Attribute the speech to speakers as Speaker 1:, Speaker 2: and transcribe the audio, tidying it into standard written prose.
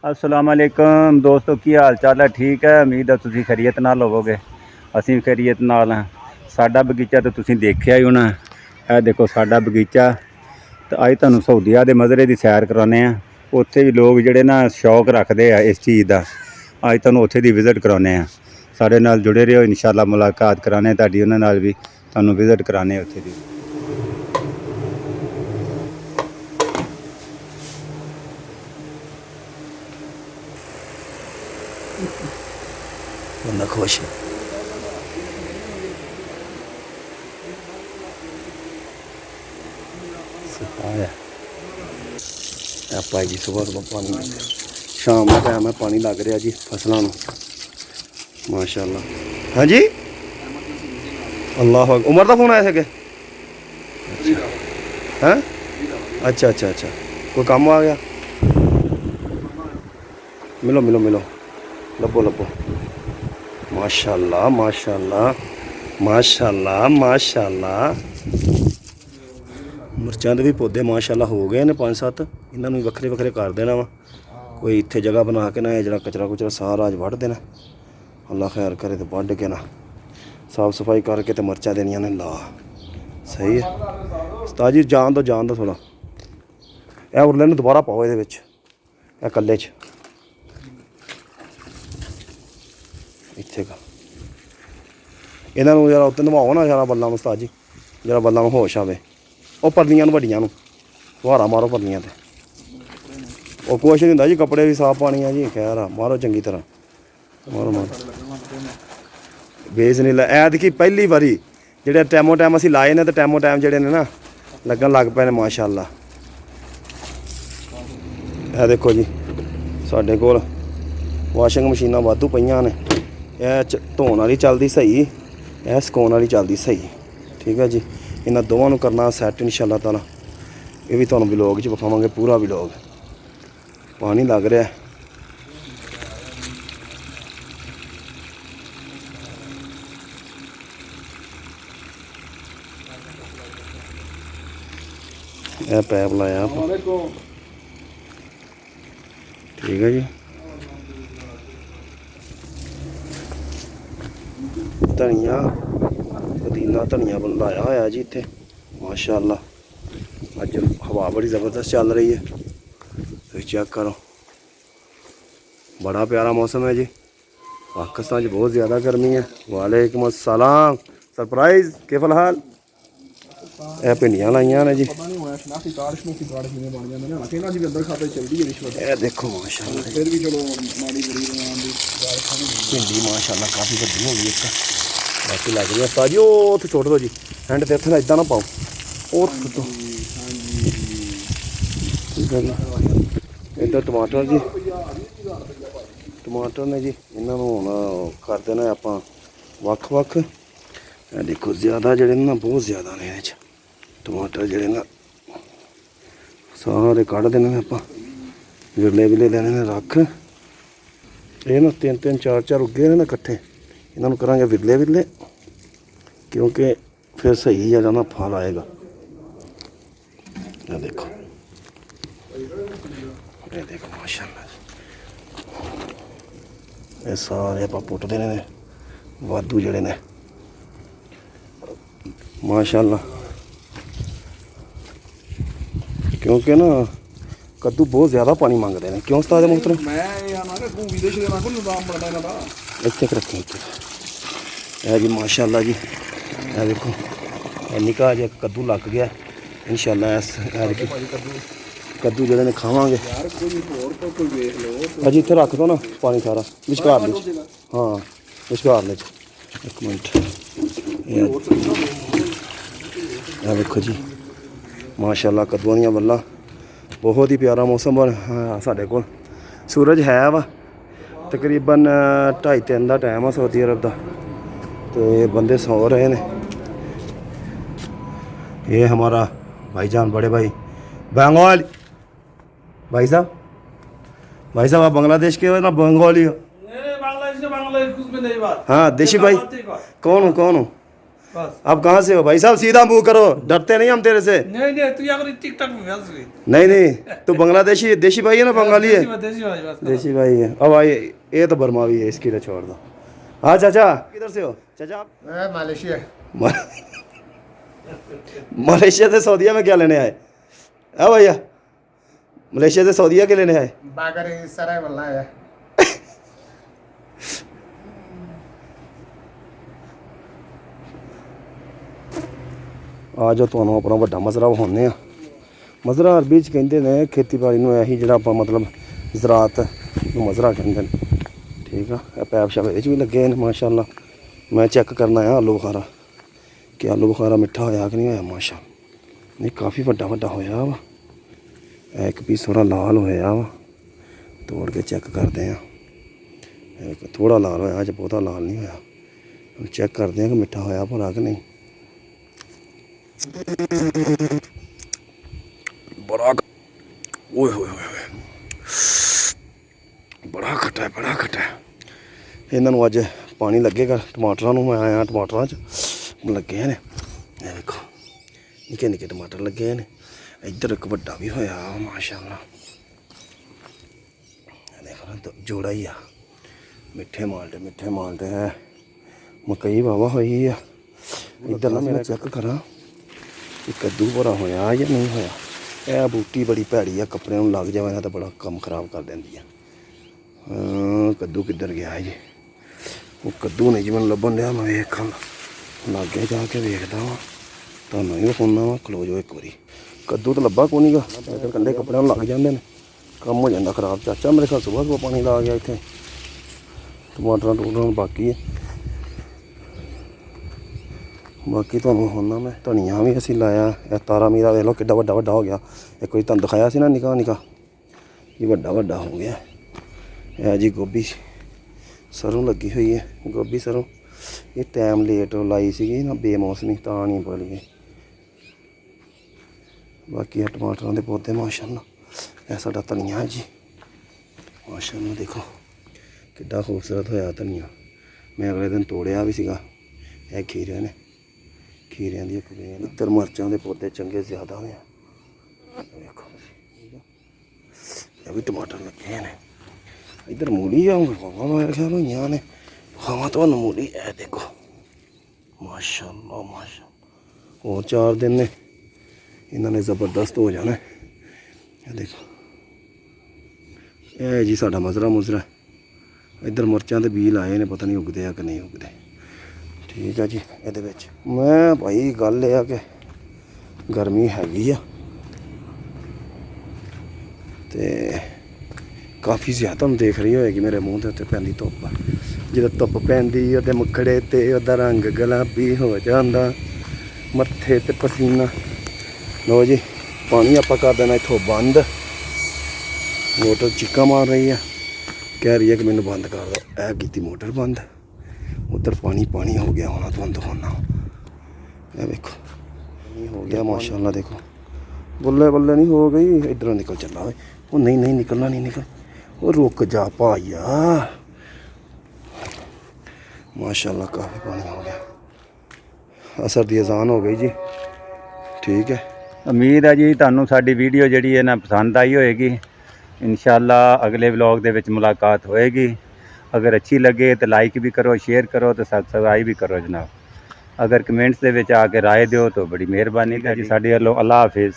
Speaker 1: अस्सलाम वालेकुम दोस्तों, की हाल चाल है? ठीक है, उम्मीद है तुसीं खैरियत नाल होवोगे। असीं भी खैरियत नाल हां। साडा बगीचा तो तुसीं देखिया ही होना। ਇਹ देखो साडा बगीचा। तो अज तुहानूं सऊदिया दे मज़रे की सैर कराने आ। उत्थे भी लोग जिहड़े ना शौक रखते हैं इस चीज़ का। अज तुहानूं उत्थे दी विजिट कराने आ। साडे नाल जुड़े रहो, इंशाअल्लाह मुलाकात कराने तुहाडी उन्हां नाल भी, तुहानूं विजिट कराने उत्थे दी। बंदा खुश है। आप जी सुबह सुबह पानी शाम का टाइम है, पानी लग रहा जी फसलों में माशाअल्लाह। हाँ जी, अल्लाह उमर का फोन आया था? हैं? अच्छा अच्छा अच्छा, कोई काम आ गया? मिलो मिलो मिलो, लब्बो लब्बो। माशाअल्लाह माशाअल्लाह माशाअल्लाह माशाअल्लाह। मिर्चां दे भी पौधे माशाअल्लाह हो गए ने 5-7। इन्हां नूं वक्खरे वक्खरे कर देना वा। कोई इत्थे जगह बना के ना जिहड़ा कचरा कुचरा सारा अज वढ़ देना। अल्लाह खैर करे तो वढ़ के ना साफ सफाई करके तो मिर्चां देनियां ने ला। सही है उस्ताद जी, जान दो थोड़ा। ਇਹ ਉਰਲੇ ਨੂੰ ਦੁਬਾਰਾ ਪਾਓ ਇਹਦੇ ਵਿੱਚ, ਇਹ ਕੱਲੇ 'ਚ ਇੱਥੇ ਕਾ ਇਹਨਾਂ ਨੂੰ ਜਰਾ ਉੱਤੇ ਨਵਾਓ ਨਾ ਜਰਾ ਬੱਲਾਂ ਨੂੰ ਉਸਤਾਦ ਜੀ, ਜਰਾ ਬੱਲਾਂ ਨੂੰ ਹੋਸ਼ ਆਵੇ। ਉਹ ਪਰਲੀਆਂ ਨੂੰ ਵੱਡੀਆਂ ਨੂੰ ਫੁਹਾਰਾ ਮਾਰੋ ਪਰਲੀਆਂ 'ਤੇ। ਉਹ ਕੁਛ ਨਹੀਂ ਹੁੰਦਾ ਜੀ, ਕੱਪੜੇ ਵੀ ਸਾਫ਼ ਪਾਣੀ ਆ ਜੀ। ਖੈਰ ਆ, ਮਾਰੋ ਚੰਗੀ ਤਰ੍ਹਾਂ, ਮਾਰੋ ਮਾਰੋ। ਵੇਚ ਨਹੀਂ ਲੈ ਐਤਕੀ ਪਹਿਲੀ ਵਾਰੀ ਜਿਹੜੇ ਟੈਮੋ ਟਾਈਮ ਅਸੀਂ ਲਾਏ ਨੇ, ਤੇ ਟੈਮੋ ਟਾਈਮ ਜਿਹੜੇ ਨੇ ਨਾ ਲੱਗਣ ਲੱਗ ਪਏ ਨੇ ਮਾਸ਼ਾਅੱਲਾ। ਇਹ ਦੇਖੋ ਜੀ, ਸਾਡੇ ਕੋਲ ਵਾਸ਼ਿੰਗ ਮਸ਼ੀਨਾਂ ਵਾਧੂ ਪਈਆਂ ਨੇ। ਇਹ ਧੋਣ ਵਾਲੀ ਚੱਲਦੀ ਸਹੀ, ਇਹ ਸੁਕਾਉਣ ਵਾਲੀ ਚੱਲਦੀ ਸਹੀ। ਠੀਕ ਹੈ ਜੀ, ਇਹਨਾਂ ਦੋਵਾਂ ਨੂੰ ਕਰਨਾ ਸੈੱਟ ਇੰਸ਼ਾਅੱਲਾ ਤਾਲਾ। ਇਹ ਵੀ ਤੁਹਾਨੂੰ ਵਲੋਗ 'ਚ ਵਿਖਾਵਾਂਗੇ, ਪੂਰਾ ਵਲੋਗ। ਪਾਣੀ ਲੱਗ ਰਿਹਾ। ਇਹ ਪੈਪ ਲਾਇਆ ਆਪਾਂ। ठीक है जी, धनिया पुदीना धनिया लाया होया जी इत्थे माशाअल्लाह। अज हवा बड़ी ज़बरदस्त चल रही है, तुसीं चेक करो। बड़ा प्यारा मौसम है जी। पाकिस्तान बहुत ज़्यादा गर्मी है। वालेकुम अस्सलाम। सरप्राइज़ के फिलहाल ਇਹ ਭਿੰਡੀਆਂ ਲਾਈਆਂ ਨੇ ਜੀ। ਇਹ ਦੇਖੋ ਮਾਸ਼ਾਅੱਲਾ, ਭਿੰਡੀ ਮਾਸ਼ਾਅੱਲਾ ਕਾਫੀ ਵੱਡੀ ਹੋ ਗਈ। ਇੱਕ ਬਾਕੀ ਲੱਗ ਰਹੀ ਉਸਤਾਦ ਜੀ, ਉਹ ਉੱਥੇ ਸੁੱਟ ਦਿਓ ਜੀ ਐਂਡ 'ਤੇ। ਇੱਥੇ ਇੱਦਾਂ ਨਾ ਪਾਓ, ਉਹ ਸੁੱਟੋ। ਠੀਕ ਹੈ ਜੀ। ਇੱਧਰ ਟਮਾਟਰ ਜੀ, ਟਮਾਟਰ ਨੇ ਜੀ। ਇਹਨਾਂ ਨੂੰ ਹੁਣ ਕਰ ਦੇਣਾ ਆਪਾਂ ਵੱਖ ਵੱਖ। ਇਹ ਦੇਖੋ ਜ਼ਿਆਦਾ ਜਿਹੜੇ ਨੇ ਨਾ, ਬਹੁਤ ਜ਼ਿਆਦਾ ਨੇ ਇਹਦੇ 'ਚ टमाटर जोड़े ना सारे कढ़ देने आप। विरले विरले लेने ने रख। ये ना 3-3 4-4 उगे ने ना इकट्ठे। इन्होंने करा विरले विरले, क्योंकि फिर सही जगह ना फल आएगा। ये देखो, ये देखो माशाअल्लाह। ये सारे आप पुट देने ने वाधू जोड़े ने माशाअल्लाह। क्योंकि ना कद्दू बहुत ज़्यादा पानी मंगते हैं। क्यों उस्ताद मोहतरम? इतने रखें है जी माशाअल्लाह जी। है देखो, निका जो कद्दू लग गया इंशाअल्लाह। इस कद्दू जो खावे अजी इतने रख दो ना पानी सारा विचकार। हाँ विचकार ले। एक मिनट, देखो जी माशाअल्लाह कद्दूआं दी बल्लां। बहुत ही प्यारा मौसम बन साढ़े कोल। सूरज है वा तकरीबन 2:30-3 का टाइम है सऊदी अरब का। तो ये बंदे सो रहे हैं। ये हमारा भाईजान बड़े भाई बंगाल भाई साहब। भाई साहब आप बांग्लादेश के हो ना बंगाली हो? हाँ देशी भाई। कौन हो?
Speaker 2: बस।
Speaker 3: आप कहाँ से हो भाई साहब? सीधा मुंह करो, डरते नहीं हम तेरे से।
Speaker 2: नहीं तू अगर टिकटॉक में व्यस्त हुई
Speaker 3: नहीं तू बांग्लादेशी देशी भाई है ना, बंगाली है?
Speaker 2: देसी भाई बस।
Speaker 3: देशी भाई है। अब भाई ये तो बर्मावी है, इसकी तो छोड़ दो। हाँ चाचा, किधर से हो चाचा आप?
Speaker 4: मैं मलेशिया
Speaker 3: मलेशिया से सऊदीया में क्या लेने आए? हाँ भैया, मलेशिया से सऊदीया के लेने आए?
Speaker 4: बागर सराय बोलना है।
Speaker 3: ਆ ਜੋ ਤੁਹਾਨੂੰ ਆਪਣਾ ਵੱਡਾ ਮਜ਼ਰਾ ਵਿਖਾਉਂਦੇ ਆ। ਮਜ਼ਰਾ ਅਰਬੀ 'ਚ ਕਹਿੰਦੇ ਨੇ ਖੇਤੀਬਾੜੀ ਨੂੰ, ਇਹੀ ਜਿਹੜਾ ਆਪਾਂ ਮਤਲਬ ਜ਼ਰਾਤ ਨੂੰ ਮਜ਼ਰਾ ਕਹਿੰਦੇ ਨੇ। ਠੀਕ ਆ, ਇਹ ਪੈਪ ਸ਼ਾਪ ਇਹਦੇ 'ਚ ਵੀ ਲੱਗੇ ਨੇ ਮਾਸ਼ਾਅੱਲਾ। ਮੈਂ ਚੈੱਕ ਕਰਨਾ ਆ ਆਲੂ ਬੁਖਾਰਾ, ਕਿ ਆਲੂ ਬੁਖਾਰਾ ਮਿੱਠਾ ਹੋਇਆ ਕਿ ਨਹੀਂ ਹੋਇਆ। ਮਾਸ਼ਾ ਨਹੀਂ, ਕਾਫੀ ਵੱਡਾ ਵੱਡਾ ਹੋਇਆ ਵਾ। ਇਹ ਇੱਕ ਪੀਸ ਥੋੜ੍ਹਾ ਲਾਲ ਹੋਇਆ ਵਾ, ਤੋੜ ਕੇ ਚੈੱਕ ਕਰਦੇ ਆ। ਇੱਕ ਥੋੜ੍ਹਾ ਲਾਲ ਹੋਇਆ, ਅੱਜ ਬਹੁਤਾ ਲਾਲ ਨਹੀਂ ਹੋਇਆ। ਹੁਣ ਚੈੱਕ ਕਰਦੇ ਆ ਕਿ ਮਿੱਠਾ ਹੋਇਆ ਭਲਾ ਕਿ ਨਹੀਂ। बड़ा ओए होए होए बड़ा खट्टा है, बड़ा खट्टा है। इन्हों अज पानी लगेगा टमाटरों में। मैं आया टमाटरों च लगे ने, देखो निके निके टमाटर लगे ने। इधर एक बड़ा भी होया माशाअल्लाह, देखो ना जोड़ा ही आ। मिठे माल्टे है। मकई वावा हुई है। इधर ना मेरा चेक करा कद्दू भरा होया या नहीं होया। यह बूटी बड़ी भैड़ी है, कपड़े में लग जाए ना तो बड़ा कम खराब कर देंदी है। कद्दू किधर गया है जी? वो कद्दू नहीं जी मैं लभन दिया। मैं वेखा लागे जाके वेखदा वा, तुहानूं भी विखाउणा वा। खलो जो एक बारी, कद्दू तो लब्भा कोई नहीं गा। अगर कंढे कपड़े में लग जाते हैं कम हो जाता खराब। चाचा मेरे ख्याल सुबह सुबह पानी ला गया इत्थे। टमाटर टूटर बाकी है। बाकी तुहानूं हुण मैं धनिया भी असीं लाया। तारा मीरा देख लो किड्डा वड्डा वड्डा हो गया। एक कोई तुहानूं दिखाया सी ना निका निका, ये वड्डा वड्डा हो गया। है जी गोभी सरों लगी हुई है। गोभी सरों ये टाइम लेट लाई सी ना, बेमौसमी तां नहीं पल गई। बाकी है टमाटरों के पौधे माशाअल्लाह। यह साडा धनिया है जी माशाअल्लाह। देखो किड्डा खूबसूरत होया धनिया। मैं अगले दिन तोड़िया भी सीगा। यह खीरे ने, खीरियां दी बेल। इधर मरचां दे पौधे चंगे ज़्यादा ने। देखो ये भी टमाटर लगे ने। इधर मूली बाबा मेरे ख्याल होइयां ने। खावा तो मूली है देखो माशाअल्लाह माशाअल्लाह। और 4 दिन ने इन्होंने ज़बरदस्त हो जाना। देखो यह जी साडा मजरा मुजरा। इधर मरचां दे बीज लाए ने, पता नहीं उगदे आ कि नहीं उगदे। ठीक है जी। ये मैं भाई गल यह कि गर्मी हैगी आ ते काफ़ी ज़्यादा तुम देख रही होएगी मेरे मूँह के उत्ते पैंदी धुप्प। जो धुप्प पैंदी ओहदे मुखड़े ते ओहदा रंग गुलाबी हो जाता, मत्थे ते पसीना। लो जी पानी आप कर देना इत्थों बंद। मोटर चिक्का मार रही है, कह रही है कि मैनू बंद कर दो। ऐ की मोटर बंद, उधर पानी पानी हो गया होना। तुम दिखाना ये देखो पानी हो गया माशाअल्लाह। देखो बल्ले बल्ले नहीं हो गई। इधरों निकल चला। वो नहीं नहीं निकलना नहीं, निकल। वो रुक जा भाइया माशाअल्लाह। काफ़ी पानी हो गया। असर दी अजान हो गई जी। ठीक है,
Speaker 1: उम्मीद है जी तुहानूं साडी वीडियो जिहड़ी है ना पसंद आई होएगी। इंशाअल्लाह अगले व्लॉग दे विच मुलाकात होएगी। अगर अच्छी लगे तो लाइक भी करो, शेयर करो तो सब्सक्राइब भी करो जनाब। अगर कमेंट्स दे विच आके राय दिओ तो बड़ी मेहरबानी जी। साडे वल्लों अल्लाह हाफिज़।